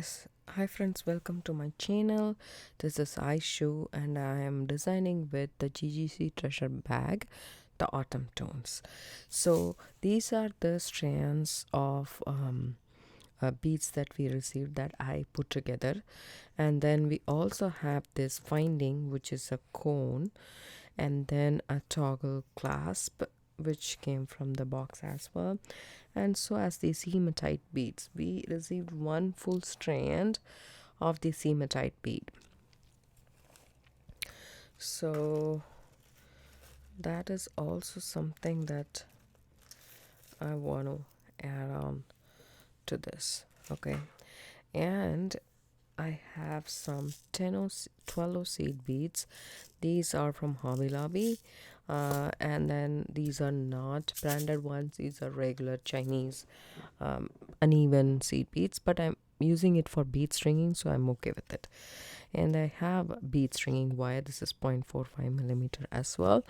Yes, hi friends, welcome to my channel. This is Aishu and I am designing with the GGC treasure bag, the autumn tones. So these are the strands of beads that we received that I put together, and then we also have this finding, which is a cone, and then a toggle clasp which came from the box as well. And so as these hematite beads, we received one full strand of the hematite bead. So that is also something that I want to add on to this. Okay, and I have some 12 seed beads. These are from Hobby Lobby, and then these are not branded ones. These are regular Chinese uneven seed beads, but I'm using it for bead stringing, so I'm okay with it. And I have bead stringing wire. This is 0.45 millimeter as well.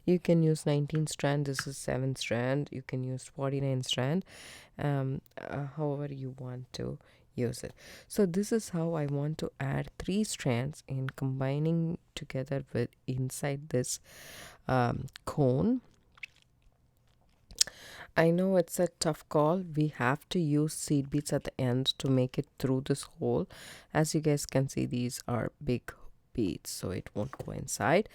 You can use 19 strand. This is 7 strand. You can use 49 strand, however you want to use it. So this is how I want to add 3 strands in combining together with inside this cone. I know it's a tough call. We have to use seed beads at the end to make it through this hole. As you guys can see, these are big beads, so it won't go inside.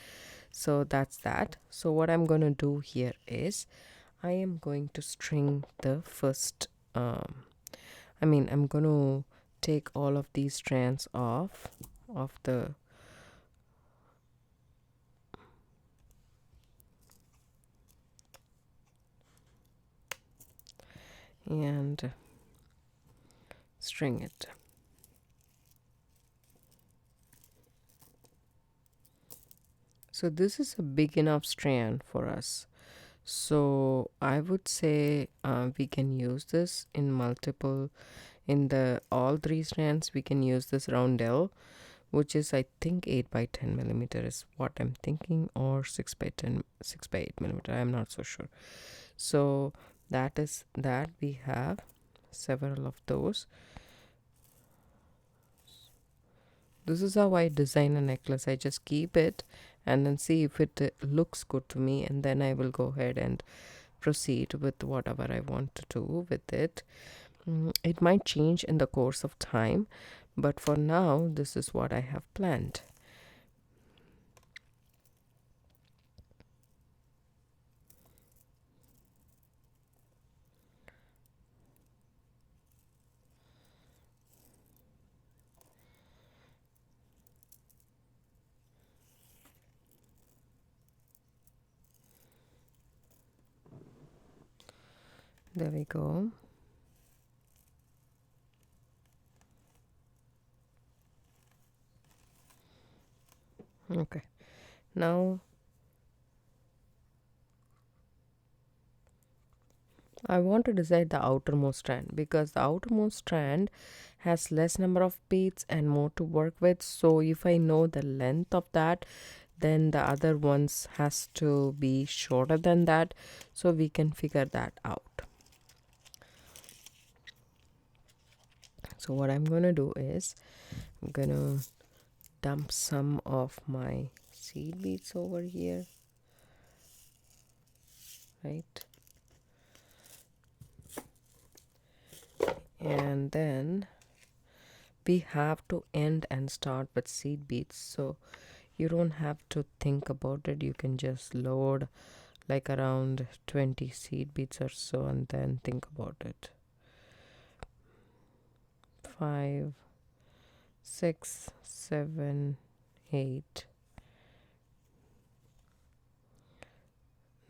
So that's that. So what I'm going to do here is I am going to string the first I'm going to take all of these strands off of the and string it. So this is a big enough strand for us. So I would say we can use this in multiple, in the all 3 strands we can use this roundel, which is I think 8 by 10 millimeter is what I'm thinking, or 6 by 8 millimeter. I'm not so sure. So that is that. We have several of those. This is how I design a necklace. I just keep it and then see if it looks good to me, and then I will go ahead and proceed with whatever I want to do with it. It might change in the course of time, but for now this is what I have planned. There we go. Okay, now I want to decide the outermost strand, because the outermost strand has less number of beads and more to work with. So if I know the length of that, then the other ones has to be shorter than that, so we can figure that out. So what I'm gonna do is I'm gonna dump some of my seed beads over here, right? And then we have to end and start with seed beads, so you don't have to think about it. You can just load like around 20 seed beads or so and then think about it. 5, 6, 7, 8,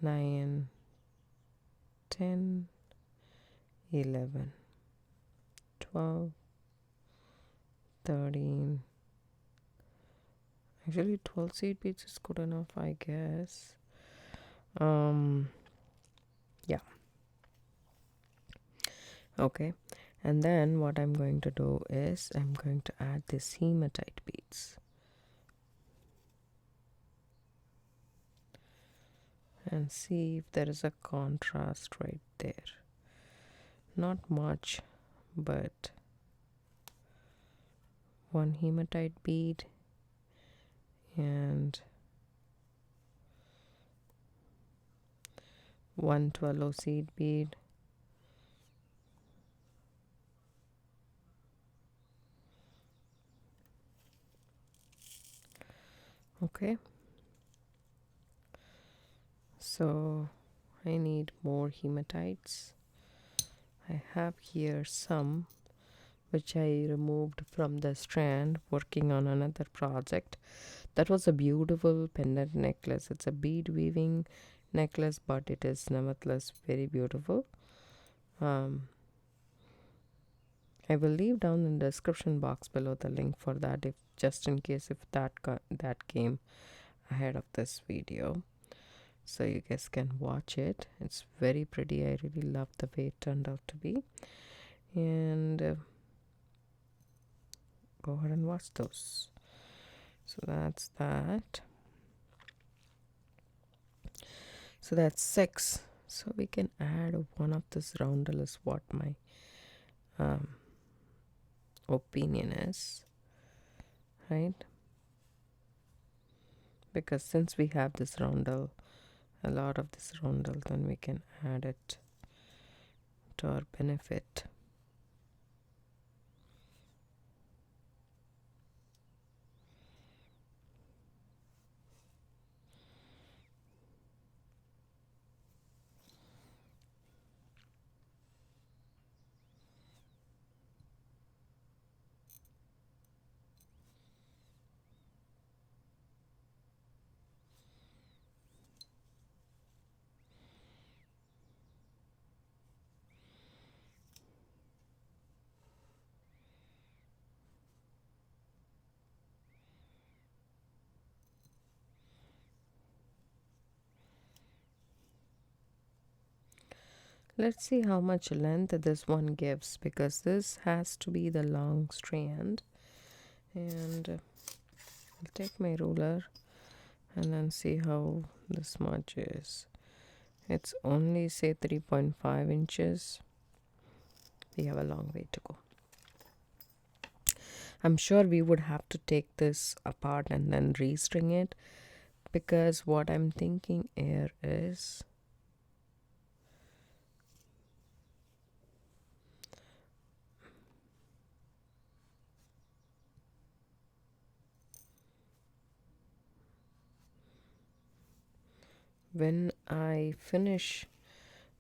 9, 10, 11, 12, 13. Actually 12 seed beads is good enough, I guess. Yeah, okay. And then what I'm going to do is I'm going to add this hematite beads and see if there is a contrast right there. Not much, but one hematite bead and one 12 seed bead. Okay, so I need more hematites. I have here some which I removed from the Strand working on another project. That was a beautiful pendant necklace. It's a bead weaving necklace, but it is nevertheless very beautiful. I will leave down in the description box below the link for that, if just in case if that came ahead of this video, so you guys can watch it. It's very pretty. I really love the way it turned out to be, and go ahead and watch those. So that's that. So that's 6. So we can add one of this roundel is what my opinion is, right? Because since we have this roundel, a lot of this roundel, then we can add it to our benefit. Let's see how much length this one gives, because this has to be the long strand. And I'll take my ruler and then see how this much is. It's only say 3.5 inches. We have a long way to go. I'm sure we would have to take this apart and then restring it, because what I'm thinking here is when I finish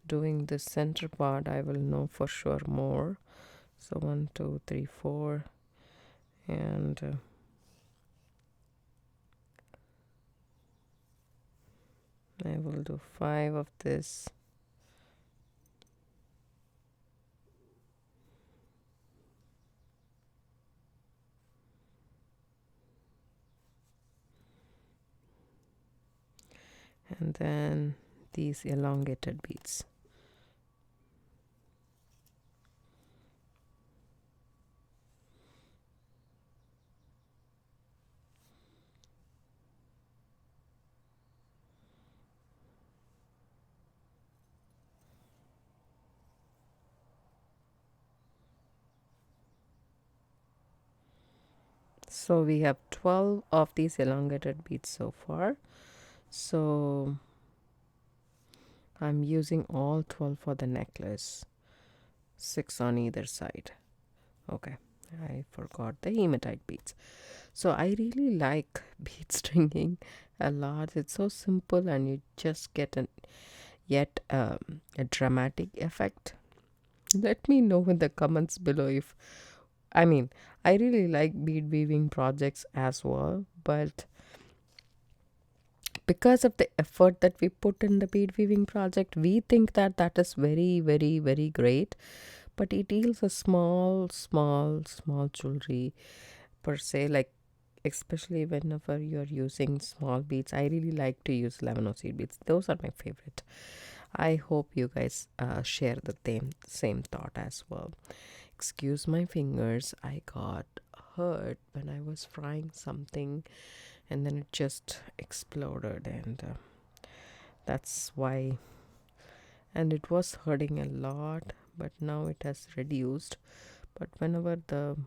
doing the center part, I will know for sure more. So 1, 2, 3, 4, and I will do 5 of this. And then these elongated beads. So we have 12 of these elongated beads so far. So I'm using all 12 for the necklace, 6 on either side. Okay, I forgot the hematite beads. So I really like bead stringing a lot. It's so simple and you just get a dramatic effect. Let me know in the comments below if, I mean, I really like bead weaving projects as well, but because of the effort that we put in the bead weaving project, we think that that is very, very, very great, but it yields a small jewelry per se, like especially whenever you're using small beads. I really like to use 11 seed beads. Those are my favorite. I hope you guys share the same thought as well. Excuse my fingers, I got hurt when I was frying something and then it just exploded, and that's why, and it was hurting a lot, but now it has reduced. But whenever the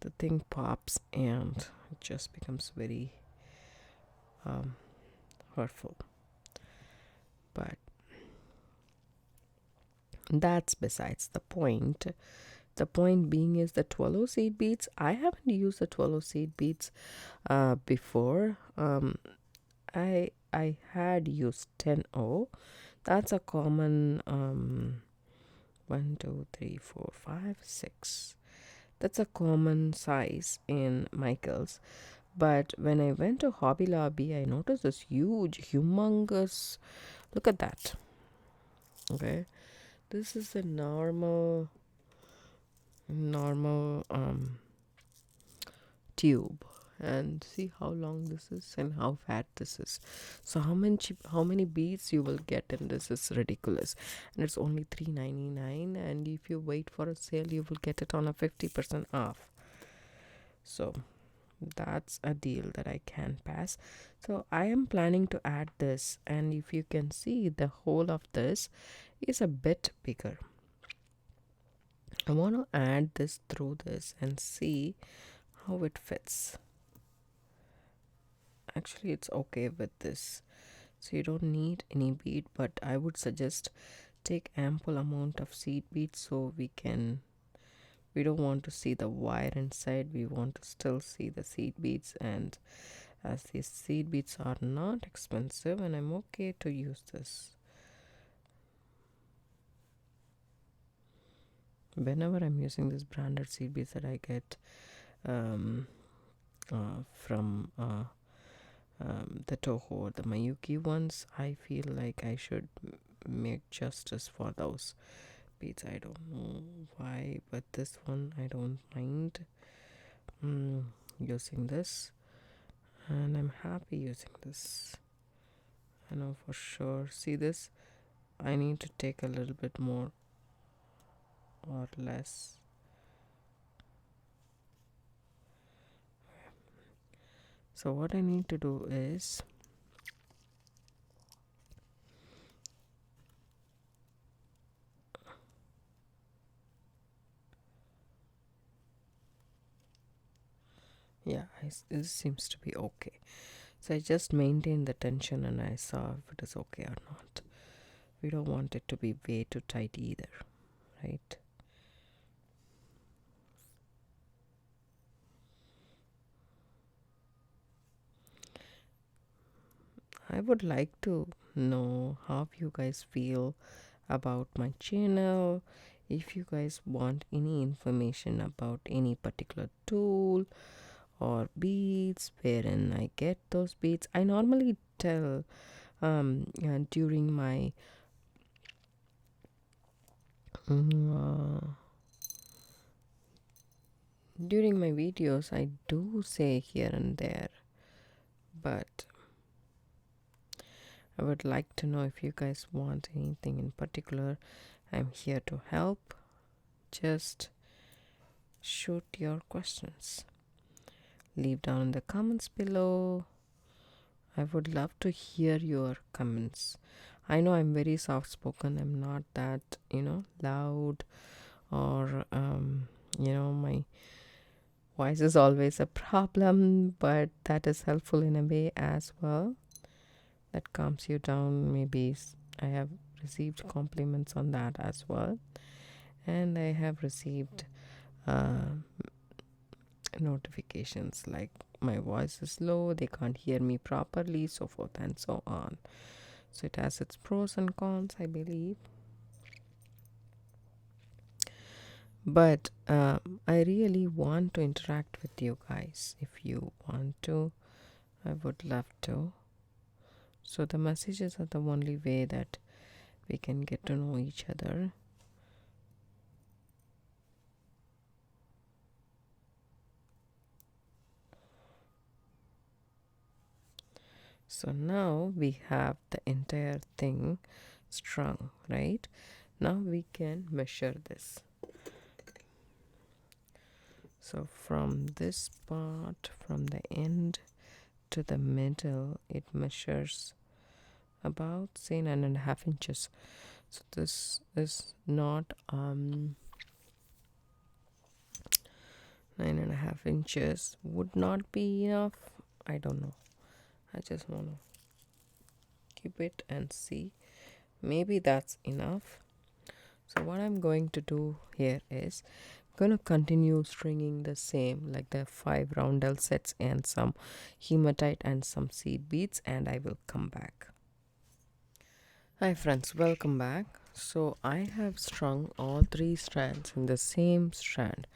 the thing pops and it just becomes very hurtful. But that's besides the point. The point being is the 12 seed beads. I haven't used the 12 seed beads before. I had used 10O. That's a common 1, 2, 3, 4, 5, 6. That's a common size in Michael's. But when I went to Hobby Lobby, I noticed this huge, humongous. Look at that. Okay, this is a normal tube, and see how long this is and how fat this is. So how many beads you will get in this is ridiculous, and it's only $3.99, and if you wait for a sale you will get it on a 50% off. So that's a deal that I can pass. So I am planning to add this, and if you can see, the whole of this is a bit bigger. I want to add this through this and see how it fits. Actually, it's okay with this, so you don't need any bead, but I would suggest take ample amount of seed beads, so we don't want to see the wire inside, we want to still see the seed beads. And as these seed beads are not expensive, and I'm okay to use this whenever I'm using this branded seed beads that I get from the Toho or the Mayuki ones. I feel like I should make justice for those beads. I don't know why, but this one I don't mind using this, and I'm happy using this. I know for sure. See this? I need to take a little bit more or less. So what I need to do is this seems to be okay. So I just maintained the tension and I saw if it is okay or not. We don't want it to be way too tight either, right? I would like to know how you guys feel about my channel. If you guys want any information about any particular tool or beads, wherein I get those beads, I normally tell during my videos, I do say here and there, but I would like to know if you guys want anything in particular. I'm here to help. Just shoot your questions. Leave down in the comments below. I would love to hear your comments. I know I'm very soft spoken. I'm not that, loud, or, my voice is always a problem, but that is helpful in a way as well. That calms you down. Maybe I have received compliments on that as well, and I have received notifications like my voice is low, they can't hear me properly, so forth and so on. So it has its pros and cons, I believe. But I really want to interact with you guys. If you want to, I would love to. So the messages are the only way that we can get to know each other. So now we have the entire thing strung, right? Now we can measure this. So from this part, from the end to the middle, it measures about, say, 9.5 inches. So this is not 9.5 inches would not be enough. I don't know. I just want to keep it and see. Maybe that's enough. So what I'm going to do here is going to continue stringing the same, like the 5 roundel sets and some hematite and some seed beads, and I will come back. Hi friends, welcome back. So I have strung all 3 strands in the same strand,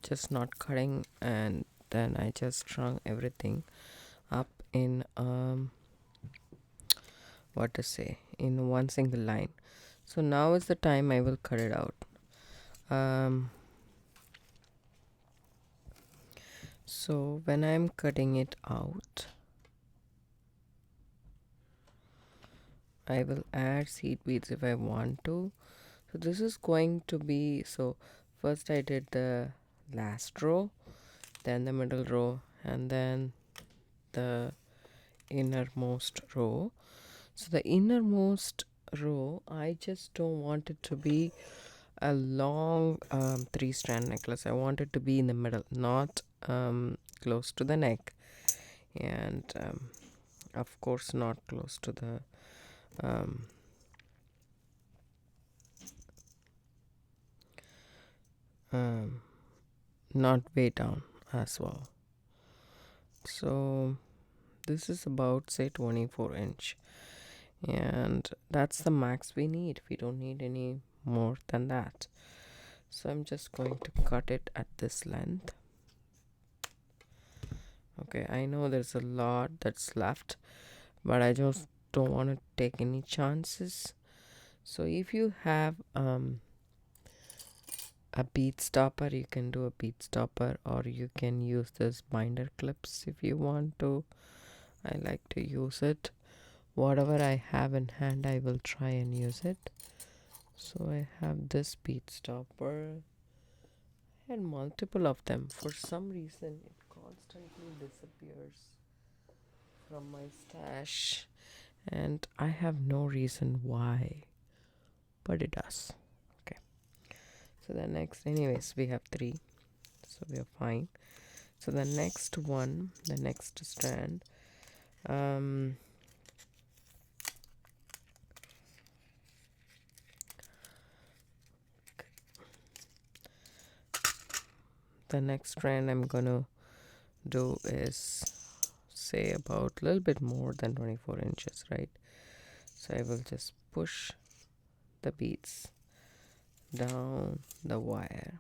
just not cutting, and then I just strung everything up in what to say, in one single line. So now is the time I will cut it out. So when I'm cutting it out, I will add seed beads if I want to. So this is going to be, so first I did the last row, then the middle row, and then the innermost row. So the innermost row, I just don't want it to be a long 3-strand necklace. I want it to be in the middle, not close to the neck, and of course not close to the not way down as well. So this is about, say, 24 inch, and that's the max we need. We don't need any more than that. So I'm just going to cut it at this length. Okay, I know there's a lot that's left, but I just don't want to take any chances. So if you have a bead stopper, you can do a bead stopper, or you can use this binder clips if you want to. I like to use it. Whatever I have in hand, I will try and use it. So I have this bead stopper. I had multiple of them. For some reason, it constantly disappears from my stash, and I have no reason why, but it does. Okay. So the next, anyways, we have 3, so we are fine. So the next one, the next strand, the next strand I'm gonna do is, say, about a little bit more than 24 inches, right? So I will just push the beads down the wire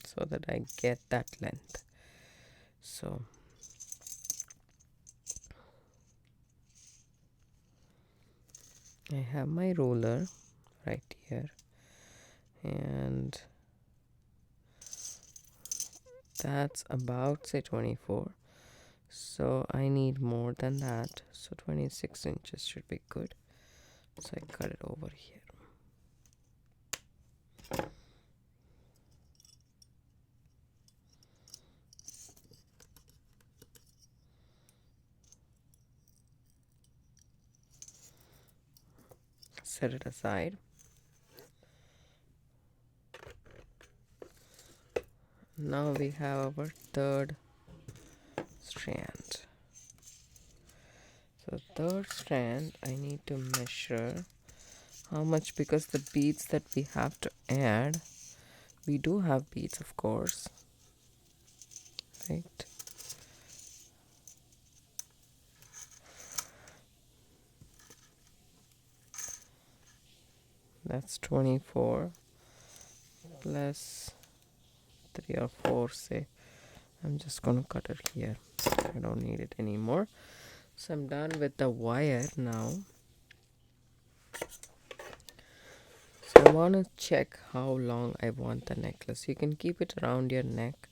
so that I get that length. So I have my ruler right here, and that's about, say, 24. So I need more than that, so 26 inches should be good. So I cut it over here. Set it aside. Now we have our 3rd strand. So 3rd strand, I need to measure how much, because the beads that we have to add, we do have beads, of course, right? That's 24 plus 3 or 4, say. I'm just gonna cut it here. I don't need it anymore. So I'm done with the wire now. So I want to check how long I want the necklace. You can keep it around your neck,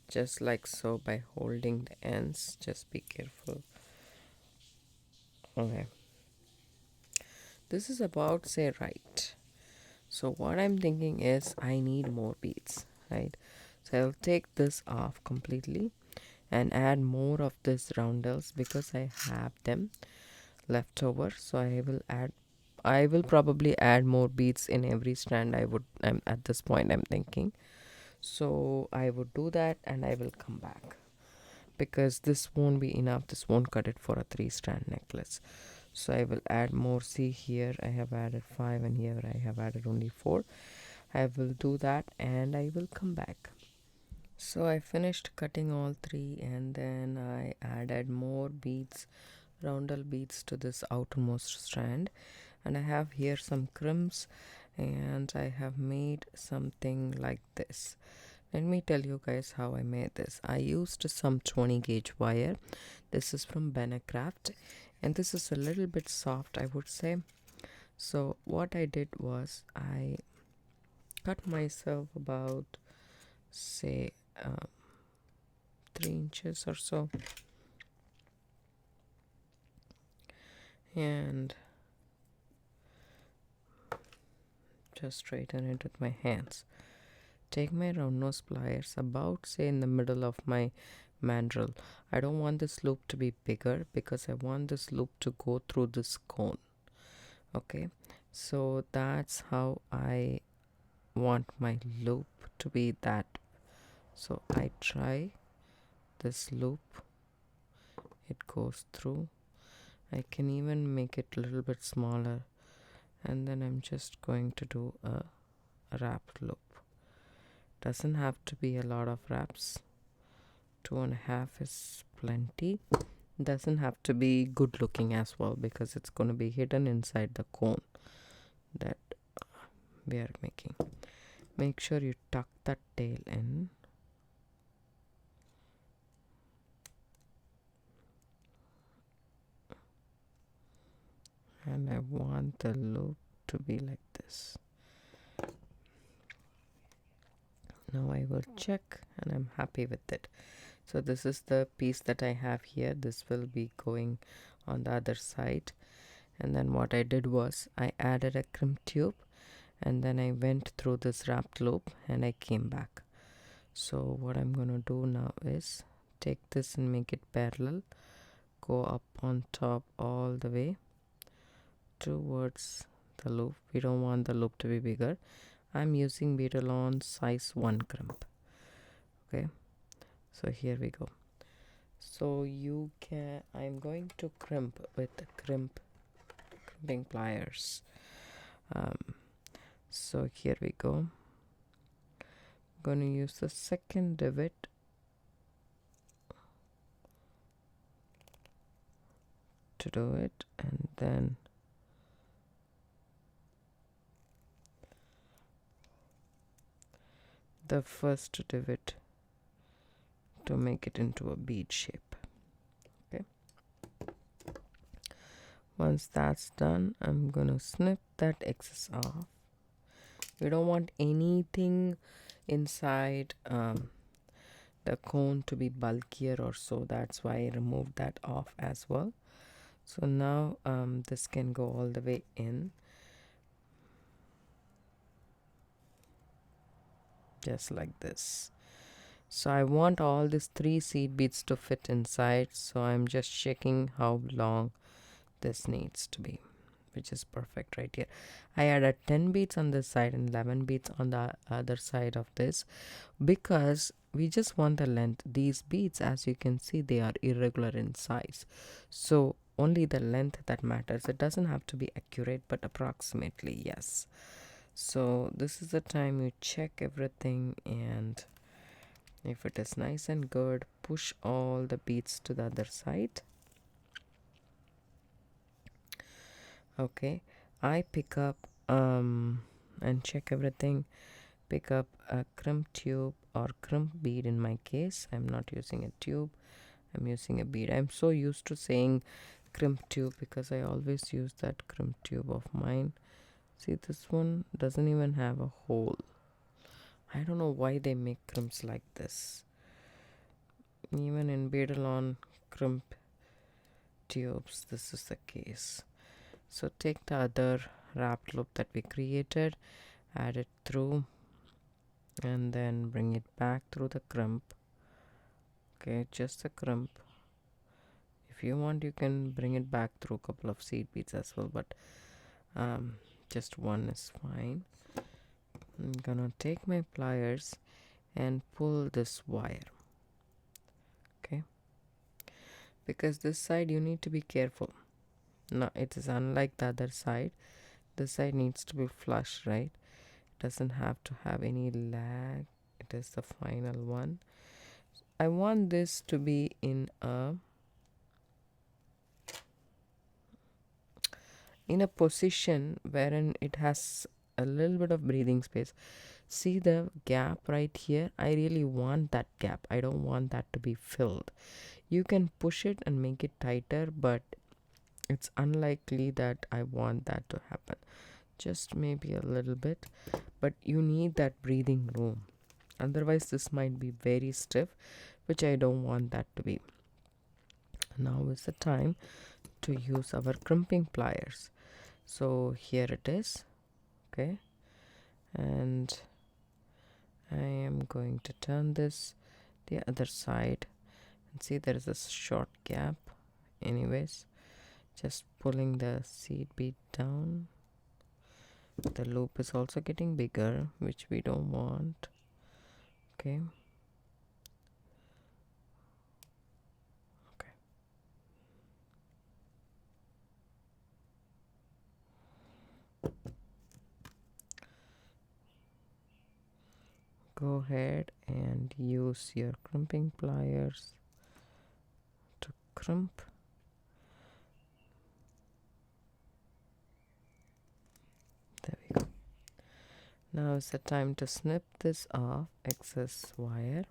just like so, by holding the ends. Just be careful. Okay. This is about, say, right. So what I'm thinking is I need more beads, right? So I'll take this off completely and add more of this roundels because I have them left over. So I will probably add more beads in every strand. I'm at this point I'm thinking. So I would do that and I will come back, because this won't be enough. This won't cut it for a 3-strand necklace. So I will add more. See, here I have added 5 and here I have added only 4. I will do that and I will come back. So I finished cutting all 3 and then I added more beads, roundel beads, to this outermost strand. And I have here some crimps and I have made something like this. Let me tell you guys how I made this. I used some 20 gauge wire. This is from Benecraft and this is a little bit soft, I would say. So what I did was I cut myself about, say, 3 inches or so, and just straighten it with my hands. Take my round nose pliers about, say, in the middle of my mandrel. I don't want this loop to be bigger because I want this loop to go through this cone. Okay, so that's how I want my loop to be that. So I try this loop, it goes through. I can even make it a little bit smaller, and then I'm just going to do a wrapped loop. Doesn't have to be a lot of wraps. 2.5 is plenty. Doesn't have to be good looking as well, because it's going to be hidden inside the cone that we are making. Make sure you tuck that tail in. And I want the loop to be like this. Now I will check and I'm happy with it. So this is the piece that I have here. This will be going on the other side. And then what I did was I added a crimp tube and then I went through this wrapped loop and I came back. So what I'm going to do now is take this and make it parallel. Go up on top all the way towards the loop. We don't want the loop to be bigger. I'm using Beadalon size 1 crimp. Okay, so here we go. So you can, I'm going to crimp with crimping pliers. So here we go. I'm going to use the second divot to do it, and then the first divot to make it into a bead shape. Okay, once that's done, I'm gonna snip that excess off. We don't want anything inside the cone to be bulkier or so. That's why I removed that off as well. So now this can go all the way in, just like this. So I want all these 3 seed beads to fit inside, so I'm just checking how long this needs to be, which is perfect right here. I added 10 beads on this side and 11 beads on the other side of this, because we just want the length. These beads, as you can see, they are irregular in size, so only the length that matters. It doesn't have to be accurate, but approximately, yes. So this is the time you check everything, and if it is nice and good, push all the beads to the other side. Okay, I pick up and check everything. Pick up a crimp tube or crimp bead. In my case, I'm not using a tube, I'm using a bead. I'm so used to saying crimp tube because I always use that crimp tube of mine. See, this one doesn't even have a hole. I don't know why they make crimps like this. Even in Beadalon crimp tubes, this is the case. So take the other wrapped loop that we created, add it through, and then bring it back through the crimp. Okay, just the crimp. If you want, you can bring it back through a couple of seed beads as well, but just one is fine. I'm gonna take my pliers and pull this wire. Okay, because this side you need to be careful. Now it is unlike the other side. This side needs to be flush, right? It doesn't have to have any lag. It is the final one. I want this to be in a position wherein it has a little bit of breathing space. See the gap right here? I really want that gap. I don't want that to be filled. You can push it and make it tighter, but it's unlikely that I want that to happen. Just maybe a little bit, but you need that breathing room. Otherwise this might be very stiff, which I don't want that to be. Now is the time to use our crimping pliers. So here it is. Okay, and I am going to turn this the other side, and see there is a short gap. Anyways, just pulling the seed bead down. The loop is also getting bigger, which we don't want. Okay, go ahead and use your crimping pliers to crimp. There we go. Now is the time to snip this off, excess wire.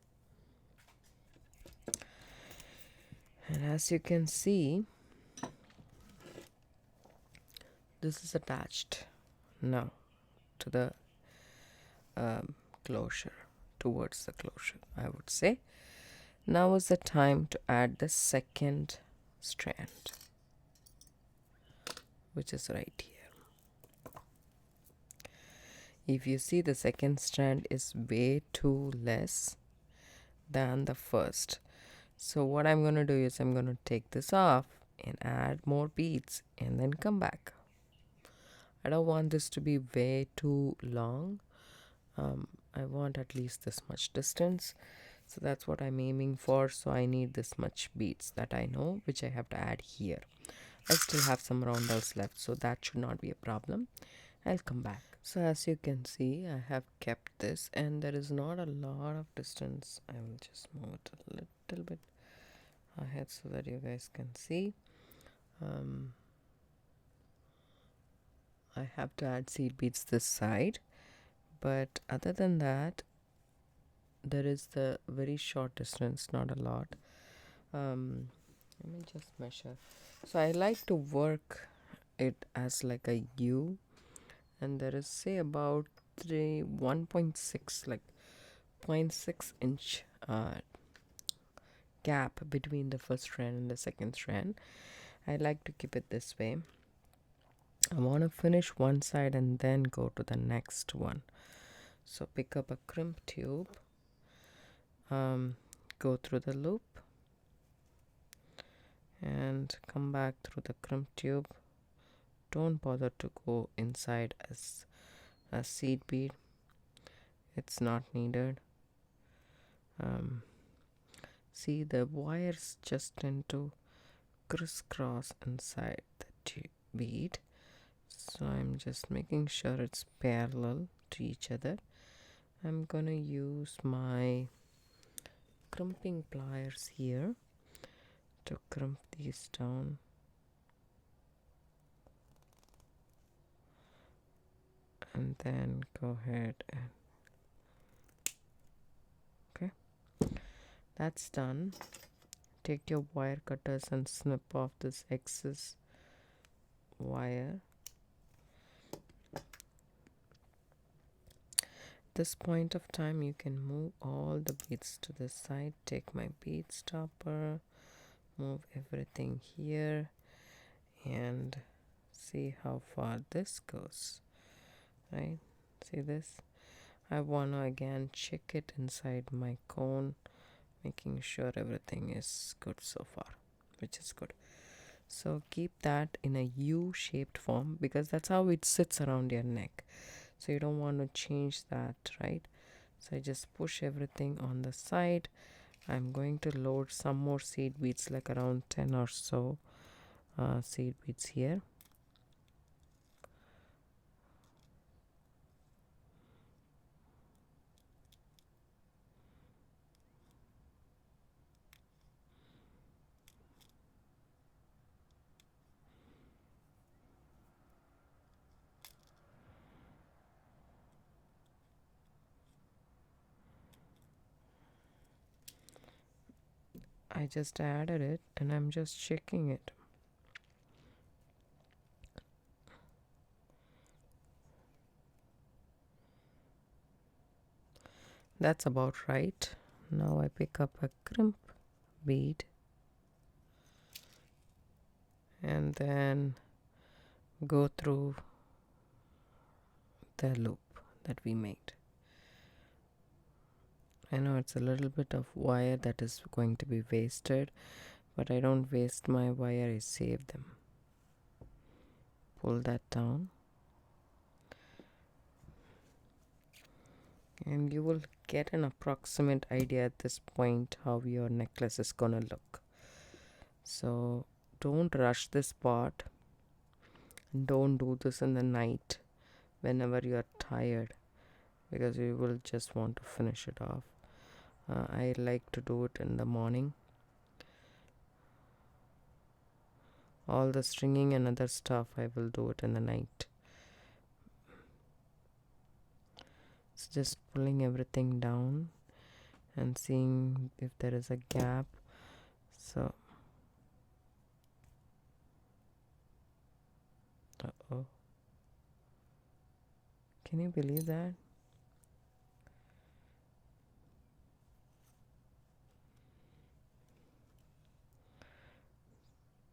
And as you can see, this is attached now to the closure, towards the closure, I would say. Now is the time to add the second strand, which is right here. If you see, the second strand is way too less than the first. So what I'm going to do is I'm going to take this off and add more beads and then come back. I don't want this to be way too long. I want at least this much distance. So that's what I'm aiming for. So I need this much beads that I know, which I have to add here. I still have some roundels left, so that should not be a problem. I'll come back. So as you can see, I have kept this, and there is not a lot of distance. I will just move it a little bit ahead so that you guys can see. I have to add seed beads this side, but other than that, there is the very short distance, not a lot. Let me just measure. So I like to work it as like a U, and there is, say, about 1.6, like 0.6 inch gap between the first strand and the second strand. I like to keep it this way. I want to finish one side and then go to the next one. So pick up a crimp tube, go through the loop and come back through the crimp tube. Don't bother to go inside as a seed bead, it's not needed. See, the wires just tend to crisscross inside the bead, so I'm just making sure it's parallel to each other. I'm gonna use my crimping pliers here to crimp these down. And then go ahead and okay, that's done. Take your wire cutters and snip off this excess wire. This point of time you can move all the beads to the side. Take my bead stopper, move everything here, and see how far this goes. Right, see this? I want to again check it inside my cone, making sure everything is good so far, which is good. So keep that in a U-shaped form because that's how it sits around your neck. So you don't want to change that, right? So I just push everything on the side. I'm going to load some more seed beads, like around 10 or so seed beads here. I just added it and I'm just checking it. That's about right. Now I pick up a crimp bead and then go through the loop that we made. I know it's a little bit of wire that is going to be wasted, but I don't waste my wire, I save them. Pull that down and you will get an approximate idea at this point how your necklace is gonna look. So don't rush this part. Don't do this in the night whenever you are tired, because you will just want to finish it off. I like to do it in the morning. All the stringing and other stuff I will do it in the night. So just pulling everything down and seeing if there is a gap. So can you believe that?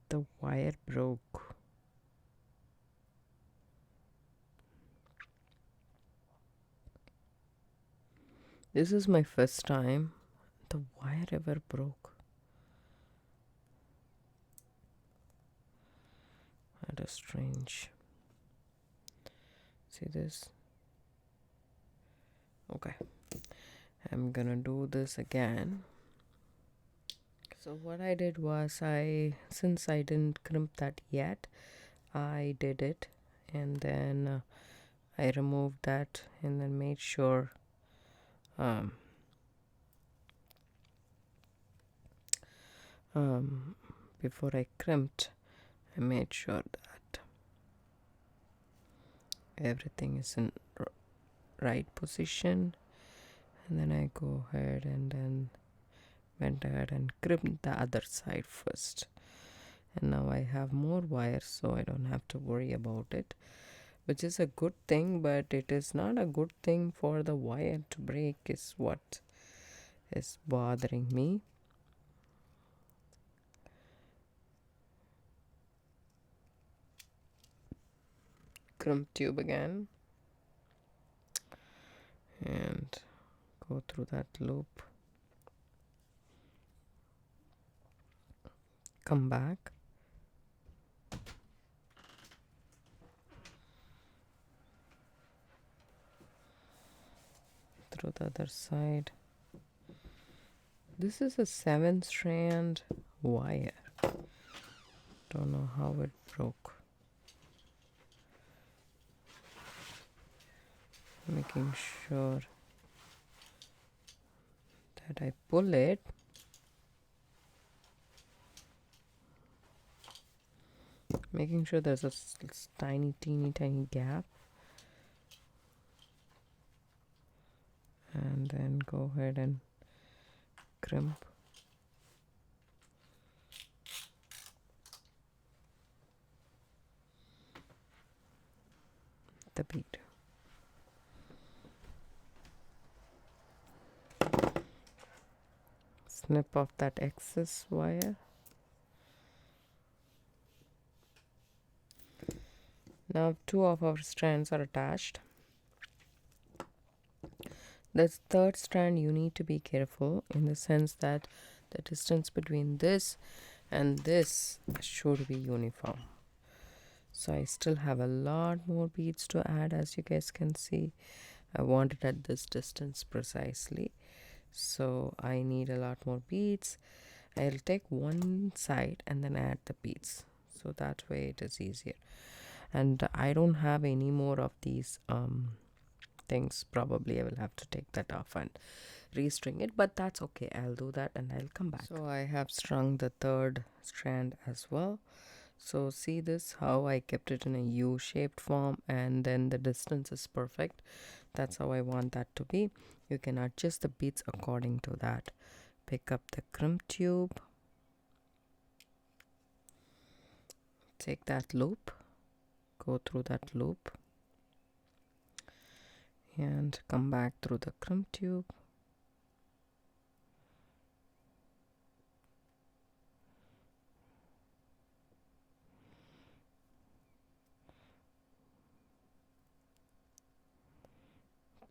The wire broke. This is my first time the wire ever broke. That is strange. See this? Okay. I'm gonna do this again. So what I did was, since I didn't crimp that yet, I did it and then I removed that and then made sure before I crimped, I made sure that everything is in right position, and then I go ahead and then went ahead and crimped the other side first. And now I have more wire, so I don't have to worry about it, which is a good thing, but it is not a good thing for the wire to break, is what is bothering me. Crimp tube again and go through that loop, come back, through the other side. This is a 7-strand wire. Don't know how it broke. Making sure that I pull it. Making sure there's a tiny, teeny gap. And then go ahead and crimp. The bead. Snip off that excess wire. Now 2 of our strands are attached. The third strand you need to be careful, in the sense that the distance between this and this should be uniform. So I still have a lot more beads to add, as you guys can see. I want it at this distance precisely, so I need a lot more beads. I'll take one side and then add the beads, so that way it is easier. And I don't have any more of these things. Probably I will have to take that off and restring it, but that's okay. I'll do that and I'll come back. So I have strung the third strand as well. So see this, how I kept it in a U-shaped form, and then the distance is perfect. That's how I want that to be. You can adjust the beads according to that. Pick up the crimp tube, take that loop, go through that loop, and come back through the crimp tube.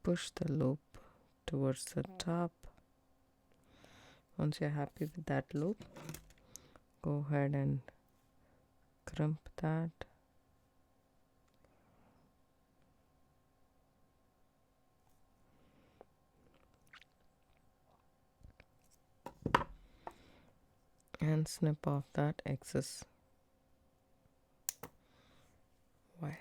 Push the loop towards the top. Once you're happy with that loop, go ahead and crimp that. And snip off that excess wire.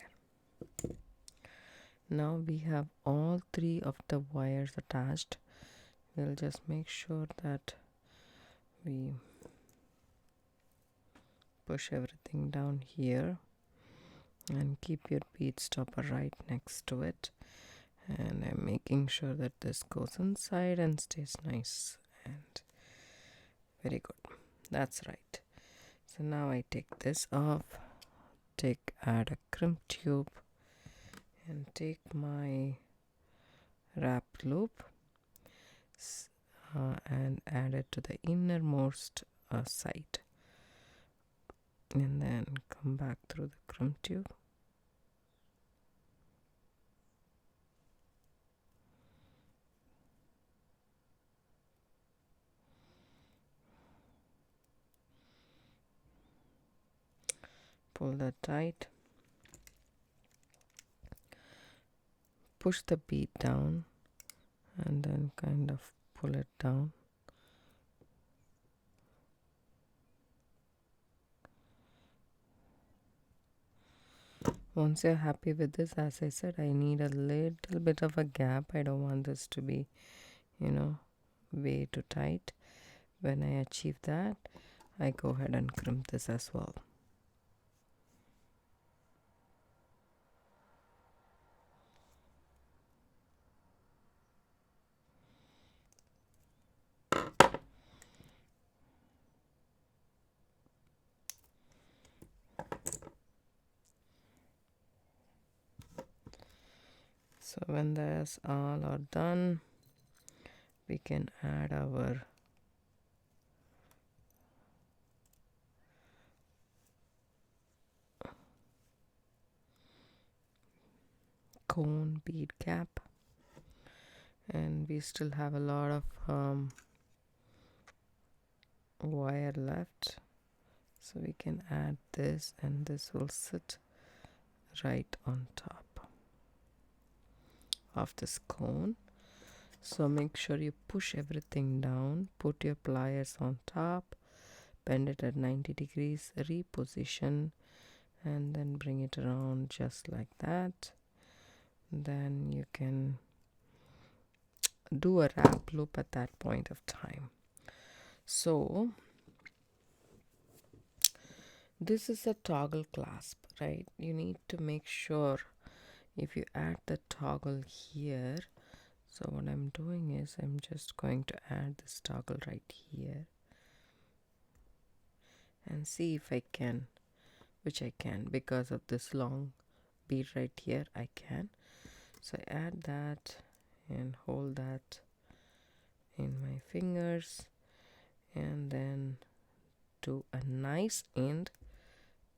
Now we have all three of the wires attached. We'll just make sure that we push everything down here and keep your bead stopper right next to it. And I'm making sure that this goes inside and stays nice and very good. That's right. So now I take this off, add a crimp tube, and take my wrap loop and add it to the innermost side, and then come back through the crimp tube. Pull that tight. Push the bead down and then kind of pull it down. Once you're happy with this, as I said, I need a little bit of a gap. I don't want this to be, way too tight. When I achieve that, I go ahead and crimp this as well. So when that's all are done, we can add our cone bead cap, and we still have a lot of wire left, so we can add this, and this will sit right on top of this cone. So make sure you push everything down, put your pliers on top, bend it at 90 degrees, reposition, and then bring it around just like that. Then you can do a wrap loop at that point of time. So this is a toggle clasp, right? You need to make sure if you add the toggle here. So what I'm doing is I'm just going to add this toggle right here and see if I can, which I can because of this long bead right here. I can. So I add that and hold that in my fingers, and then do a nice and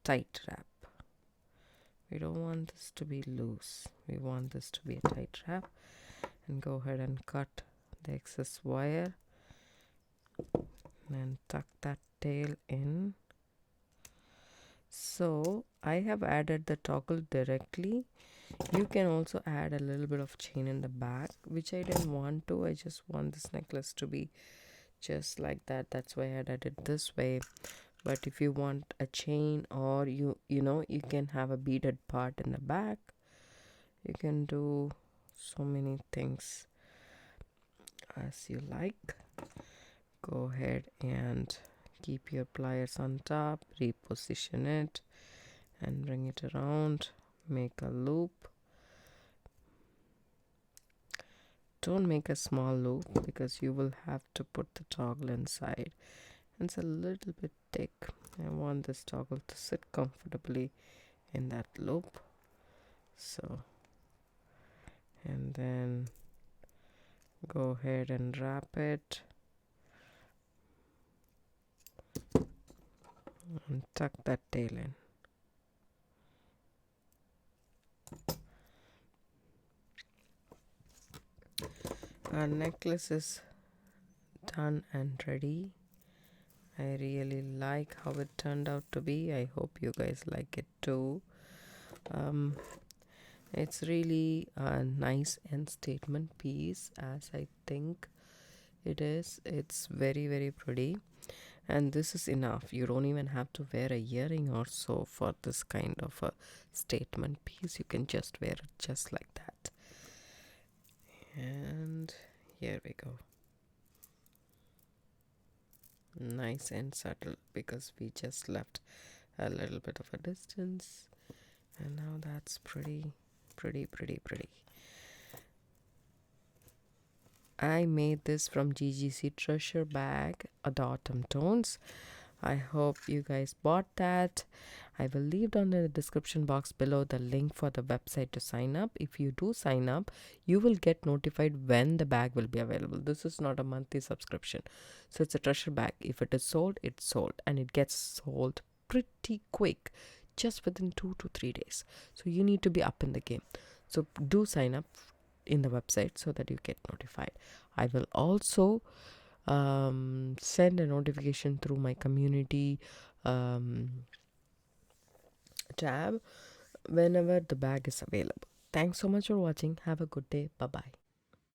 tight wrap. We don't want this to be loose. We want this to be a tight wrap. And go ahead and cut the excess wire and tuck that tail in. So I have added the toggle directly. You can also add a little bit of chain in the back, which I didn't want to. I just want this necklace to be just like that. That's why I did it this way. But if you want a chain, or you can have a beaded part in the back, you can do so many things as you like. Go ahead and keep your pliers on top, reposition it and bring it around, make a loop. Don't make a small loop because you will have to put the toggle inside. It's a little bit thick. I want this toggle to sit comfortably in that loop. So, and then go ahead and wrap it and tuck that tail in. Our necklace is done and ready. I really like how it turned out to be. I hope you guys like it too. It's really a nice end statement piece, as I think it is. It's very, very pretty. And this is enough. You don't even have to wear a earring or so for this kind of a statement piece. You can just wear it just like that. And here we go. Nice and subtle because we just left a little bit of a distance. And now that's pretty. I made this from GGC Treasure Bag, the Autumn Tones. I hope you guys bought that. I will leave down in the description box below the link for the website to sign up. If you do sign up, you will get notified when the bag will be available. This is not a monthly subscription. So it's a treasure bag. If it is sold, it's sold. And it gets sold pretty quick, just within 2 to 3 days. So you need to be up in the game. So do sign up in the website so that you get notified. I will also send a notification through my community tab whenever the bag is available. Thanks so much for watching. Have a good day. Bye bye.